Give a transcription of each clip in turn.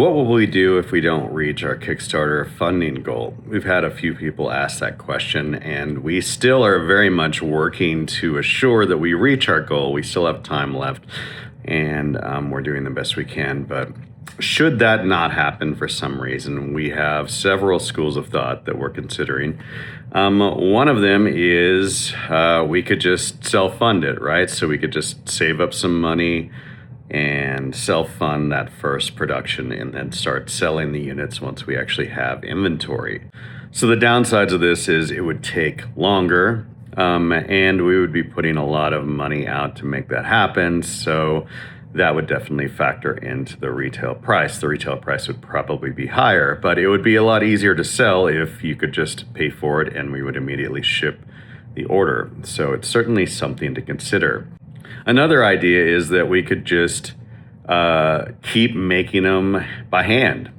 What will we do if we don't reach our Kickstarter funding goal? We've had a few people ask that question, and we still are very much working to assure that we reach our goal. We still have time left, and we're doing the best we can. But should that not happen for some reason, we have several schools of thought that we're considering. One of them is we could just self-fund it, right? So we could just save up some money and self-fund that first production and then start selling the units once we actually have inventory. So the downsides of this is it would take longer, and we would be putting a lot of money out to make that happen. So that would definitely factor into the retail price. The retail price would probably be higher, but it would be a lot easier to sell if you could just pay for it and we would immediately ship the order. So it's certainly something to consider. Another idea is that we could just keep making them by hand,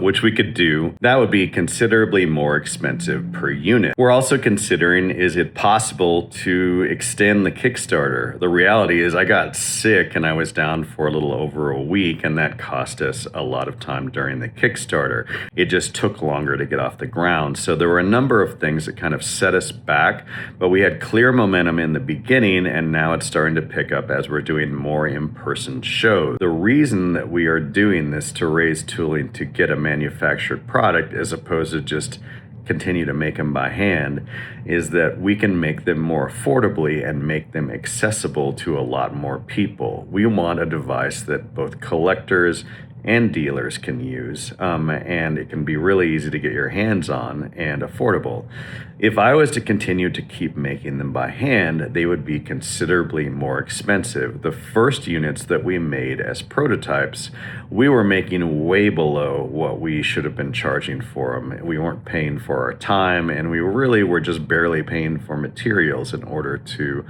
which we could do. That would be considerably more expensive per unit. We're also considering, is it possible to extend the Kickstarter? The reality is I got sick and I was down for a little over a week, and that cost us a lot of time during the Kickstarter. It just took longer to get off the ground. So there were a number of things that kind of set us back, but we had clear momentum in the beginning, and now it's starting to pick up as we're doing more in-person shows. The reason that we are doing this to raise tooling to get a manufactured product as opposed to just continue to make them by hand is that we can make them more affordably and make them accessible to a lot more people. We want a device that both collectors and dealers can use, and it can be really easy to get your hands on and affordable. If I was to continue to keep making them by hand, they would be considerably more expensive. The first units that we made as prototypes, we were making way below what we should have been charging for them. We weren't paying for our time, and we really were just barely paying for materials in order to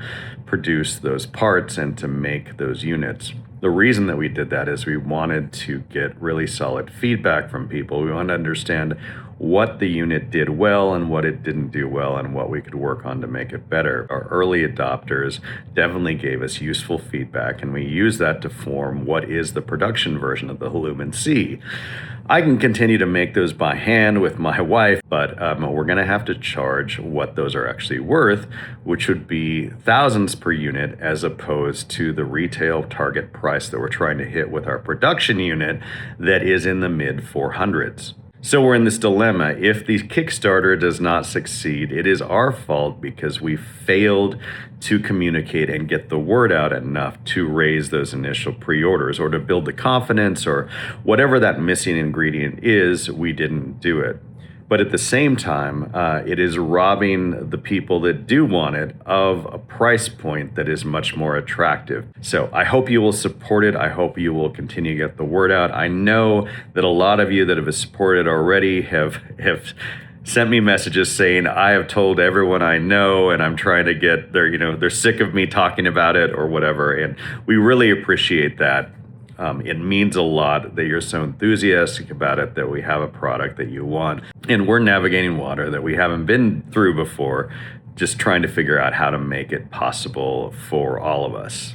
produce those parts and to make those units. The reason that we did that is we wanted to get really solid feedback from people. We wanted to understand what the unit did well and what it didn't do well and what we could work on to make it better. Our early adopters definitely gave us useful feedback, and we used that to form what is the production version of the Lumen C. I can continue to make those by hand with my wife, but we're going to have to charge what those are actually worth, which would be thousands per unit as opposed to the retail target price that we're trying to hit with our production unit that is in the mid 400s. So we're in this dilemma. If the Kickstarter does not succeed, it is our fault because we failed to communicate and get the word out enough to raise those initial pre-orders or to build the confidence or whatever that missing ingredient is, we didn't do it. But at the same time, it is robbing the people that do want it of a price point that is much more attractive. So I hope you will support it. I hope you will continue to get the word out. I know that a lot of you that have supported already have sent me messages saying, I have told everyone I know and I'm trying to get they're sick of me talking about it or whatever. And we really appreciate that. It means a lot that you're so enthusiastic about it, that we have a product that you want. And we're navigating water that we haven't been through before, just trying to figure out how to make it possible for all of us.